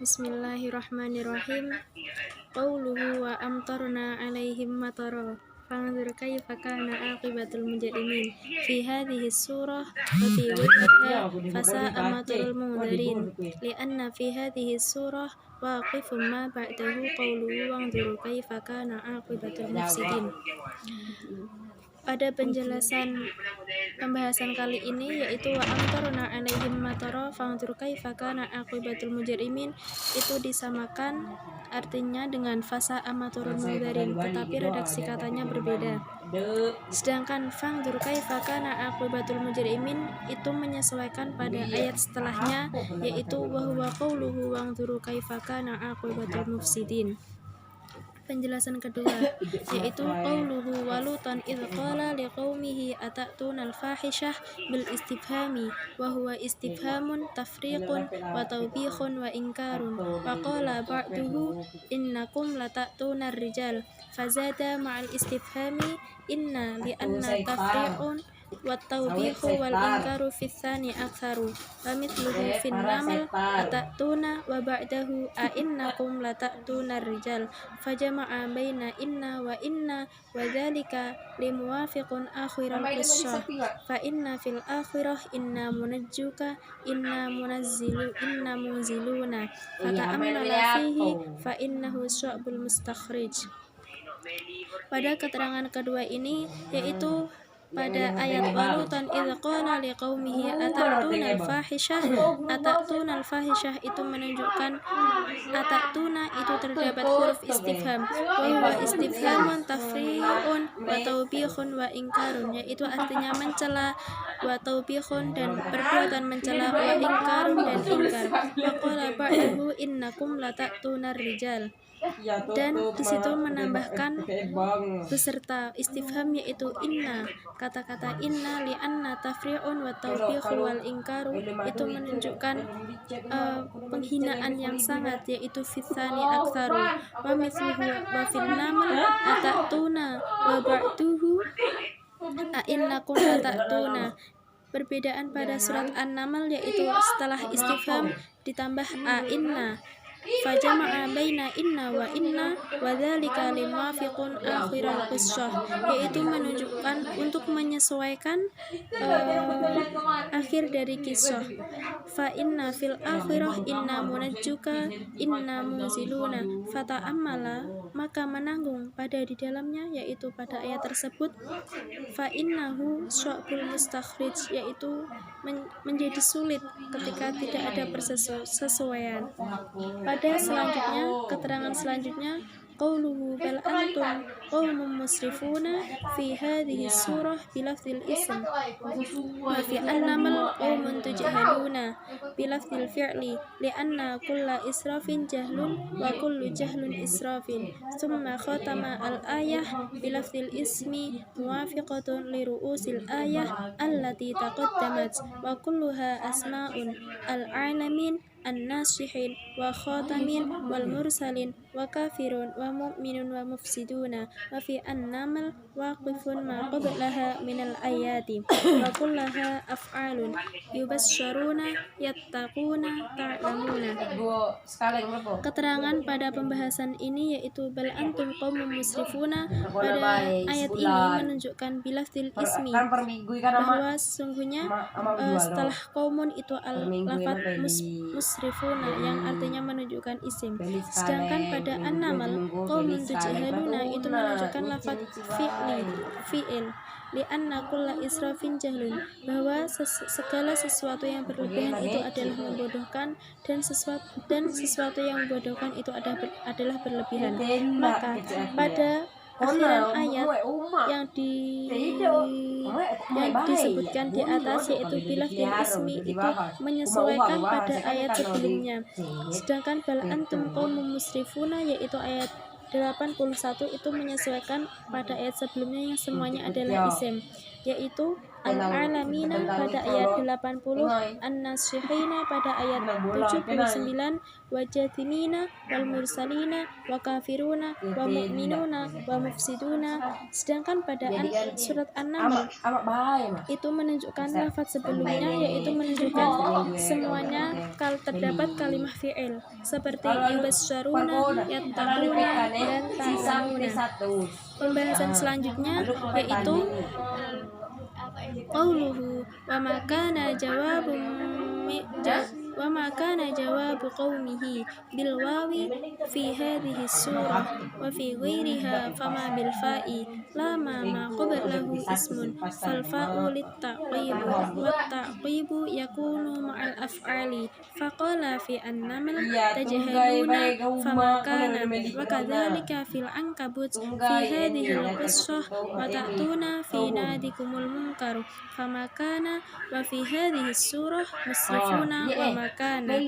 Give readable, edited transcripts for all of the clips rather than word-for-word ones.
Bismillahirrahmanirrahim. Qauluhu wa amtarna alaihim matara. Fanzur kaifa kana aqibatul mujrimin. Fi hadhihi surah wa fi ghayriha fasa'a matarul munzirin. Lianna fi hadhihi surah waqifun ma ba'dahu qauluhu wanzur kaifa kana aqibatul mufsidin. Pada pembahasan kali ini yaitu wa amtarna alaihim matara fanzur kaifa kana aqibatul mujrimin itu disamakan artinya dengan fasa amaturun munzirin, tetapi redaksi katanya berbeda. Sedangkan fanzur kaifa kana aqibatul mujrimin itu menyesuaikan pada ayat setelahnya yaitu wa huwa qauluhu wanzur kaifa kana aqibatul mufsidin. Penjelasan kedua yaitu qauluhu walutan idh qala liqaumihi atatuna al-fahishah bil istifhami wa huwa istifhamun tafriqun wa tawbikhun wa inkarun wa qala ba'duhu innakum latatuna ar-rijal fazada ma'al istifhami inna li'anna tafriqun wa tawbihu wal inkaru fi tsani aktsaru wa mithluhu fin namal atatuna wa ba'dahu a innakum latatuna ar-rijal fajama'a baina inna wa dzalika limuwafiqun akhiral qissah fa inna fil akhirah inna munajjuka inna munziluna fata'ammala fihi fa innahu sya'bul mustakhrij. Pada keterangan kedua ini yaitu pada ayat walutan idh qala liqaumihi atatuna al-fahishah itu menunjukkan atatuna itu terdapat huruf istifham wa huwa istifhamun tafri'un wa tawbihun wa inkarun, yaitu artinya mencela wa tawbihun dan perbuatan mencela wa inkarun dan ingkar. Wa qala ba'dahu innakum latatuna rijal, dan disitu menambahkan beserta istifham yaitu inna. Kata-kata inna li'anna tafri'un wa tawbihu wal inkaru itu menunjukkan penghinaan yang sangat, yaitu fitsani aktsaru wa mithluhu wa fin namal atatuna wa ba'duhu a innakum atatuna. Perbedaan pada surat An-Naml yaitu setelah istifham ditambah a inna fajama'a baina inna wa dzalika limuwafiqun akhiral qissah, yaitu menunjukkan untuk menyesuaikan akhir dari kisah. Fa inna fil akhirah inna munajjuka inna munziluna fata'ammala, maka menanggung pada di dalamnya yaitu pada ayat tersebut fa innahu sya'bul mustakhrij, yaitu menjadi sulit ketika tidak ada persesuaian. Pada selanjutnya, keterangan selanjutnya qauluhu bal antum qaumun musrifuna fi hadhihi surah bilafzil ism wa fi an-naml qaumun tujhaluna bilafzil fi'li li'anna kulla israfin jahlun wa kullu jahlun israfin. Thumma khatama al-ayah bilafzil ismi muwafiqatun li ru'usil ayah allati taqaddamat wa kulluha asma'un al-alamin an-nasihin wa khatamin wal mursalin wa kafirun wa mu'minun wa mufsiduna wa fi an-naml waqifun ma qablaha minal ayati wa kullaha af'alun yubasyaruna yattaquna ta'lamuna. Keterangan pada pembahasan ini yaitu bal antum qaumun musrifuna pada ayat ini menunjukkan bilafzil ismi bahwa sesungguhnya setelah qaumun itu al-lafaz musrifuna yang artinya menunjukkan isim. Sedangkan pada an-naml qaumun tujhaluna itu menunjukkan lafaz fi'il li'anna kulla israfin jahlun, bahwa segala sesuatu yang berlebihan itu adalah membodohkan dan sesuatu yang membodohkan itu adalah berlebihan. Maka pada akhiran ayat yang disebutkan di atas yaitu bilafzil ismi itu menyesuaikan pada ayat sebelumnya. Sedangkan bal antum qaumun musrifuna yaitu ayat 81 itu menyesuaikan pada ayat sebelumnya yang semuanya adalah isim, yaitu Al-Alamina pada ayat 80, An-Nasihina pada ayat 79, Wajathimina wal Mursalina wa Kafiruna wa Mu'minuna wa Mufsiduna. Sedangkan pada surat An-Naml itu menunjukkan lafaz sebelumnya, yaitu menunjukkan semuanya terdapat kalimah fi'il seperti yubasyaruna, yattaquna, dan ta'lamuna. Pembahasan selanjutnya yaitu qauluhu wa ma kana jawabu qaumihi bil wawi fi hadhihi surah wa fi ghairiha fama bil fa'i la ma qablahu ismun fal fa'u lit taqib wa taqibu yakunu ma'al af'ali faqala fi an-naml tajhaluna fama kana wa kadzalika fil ankabut fi hadhihi al-qissah wa ta'tuna fi nadikumul munkar fama kana wa fi hadhihi surah musrifuna wa makana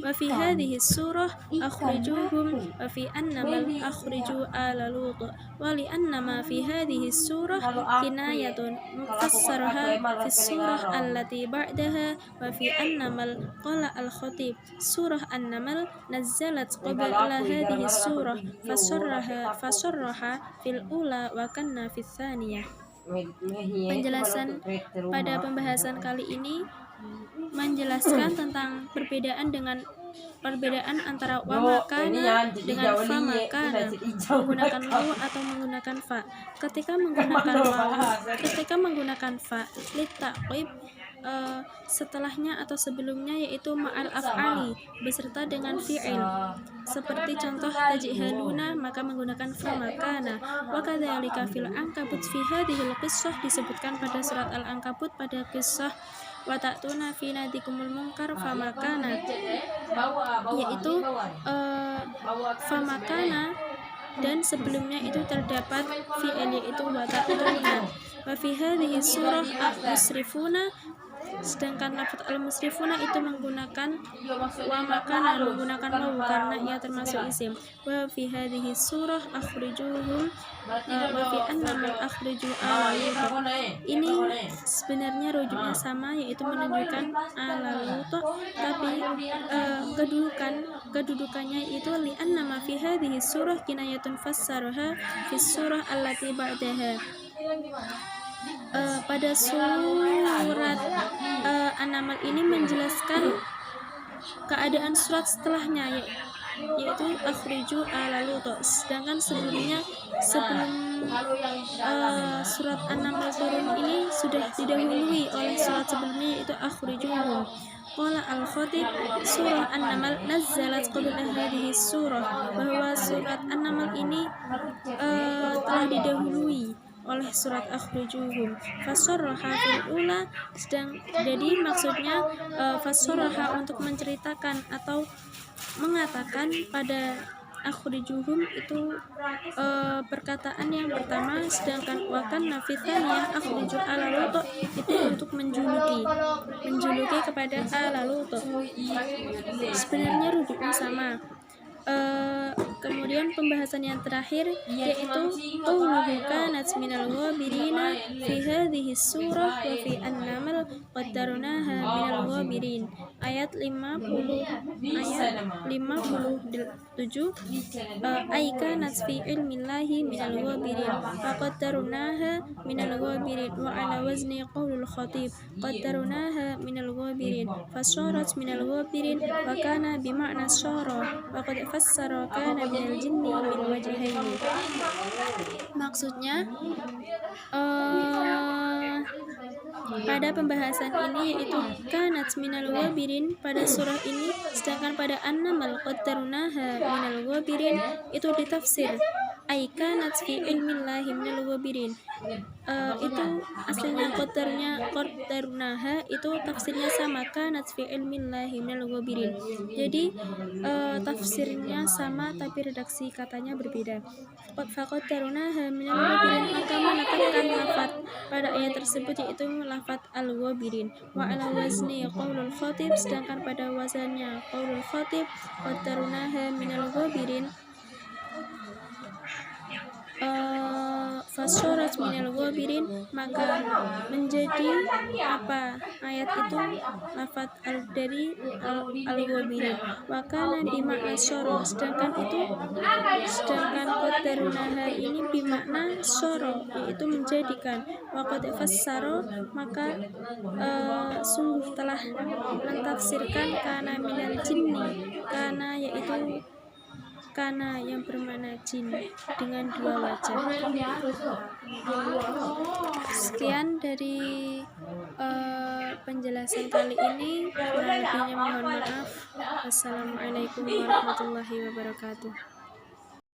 wa fi hadhihi surah akhrijuhum wa fi annamal akhriju ala lut wa li annama fi hadhihi surah kinayatun mufassaraha fi surah allati ba'daha wa fi annamal qala al-khatib surah an-naml nazzalat qabla hadhihi surah fasarraha fil ula wa kanna fi tsaniyah. Penjelasan pada pembahasan kali ini menjelaskan tentang perbedaan antara wa makana dengan fa makana, menggunakan waw atau menggunakan fa. Ketika menggunakan fa litaqib, setelahnya atau sebelumnya yaitu ma'al af'ali beserta dengan fi'il. Seperti contoh tajhaluna, maka menggunakan fa makana. Wa kadzalika fil ankabut fi hadhil qissah, disebutkan pada surat Al-Ankabut pada kisah wa ta'tuna fi nadikumul munkar fa makana, yaitu fa makana dan sebelumnya itu terdapat fi'il yaitu wa ta'tuna. Wa fi hadhihi surah al-musrifuna, sedangkan lafaz al-musrifuna itu menggunakan wa makana, menggunakan waw karena ia termasuk isim. Wa fi hadhihi surah akhrijuhum wa fi annamal akhriju ala lut. Ini sebenarnya rujuknya sama, yaitu menunjukkan ala lut, tapi kedudukannya itu li annama fi hadhihi surah kinayatun fassaraha fi surah allati ba'daha. Pada surat An-Naml ini menjelaskan keadaan surat setelahnya, yaitu akhriju ala lut. Sedangkan sebelum surat An-Naml turun ini sudah didahului oleh surat sebelumnya, yaitu akhrijuhum. Qala al-Khatib surah An-Naml nazzalat qabla hadhihi surah, bahwa surat An-Naml ini telah didahului oleh surat akhrijuhum. Fasarraha fil ula, jadi maksudnya fasarraha untuk menceritakan atau mengatakan pada akhrijuhum itu perkataan yang pertama, sedangkan wakan nafithaniyah akhriju ala lut itu untuk menjuluki kepada ala lut. Sebenarnya rujuknya sama. Kemudian pembahasan yang terakhir yaitu qauluhu kanat minal ghabirina fi hadhihi surah wa fi an-naml qaddarnaha minal ghabirin, ayat 57. Ay kanat fi ilmillahi minal ghabirin faqaddarnaha minal ghabirin, wa ala wazni qaulul khatib qaddarnaha minal ghabirin fasarat minal ghabirin wa kana bima'na syara wa qad fassara kana minal jinni min wajhaini. Maksudnya pada pembahasan ini yaitu kanat minal ghabirin pada surah ini, sedangkan pada An-Naml qaddarnaha minal ghabirin itu ditafsir ay kanat fi ilmillahi minal ghabirin. Itu aslinya qaddarnaha itu tafsirnya sama, kanat fi ilmillahi minal ghabirin. Jadi tafsirnya sama tapi redaksi katanya berbeda. Faqaddarnaha minal ghabirin, maka menetapkan lafaz pada ayat tersebut yaitu lafaz al-ghabirin. Wa ala wazni qaulul khatib, sedangkan pada wazannya qaulul khatib qaddarnaha minal ghabirin fasyarat minal ghabirin, maka menjadi apa ayat itu lafat dari al-ghabirin. Wa kana bimakna syara, sedangkan qadarnaha ini bimakna syara, yaitu menjadikan. Wa qad fassara, maka sungguh telah mentafsirkan kana minal jinni, kana yaitu kana yang bermakna jin dengan dua wajah. Sekian dari penjelasan kali ini, kurang lebihnya mohon maaf. Wassalamualaikum warahmatullahi wabarakatuh.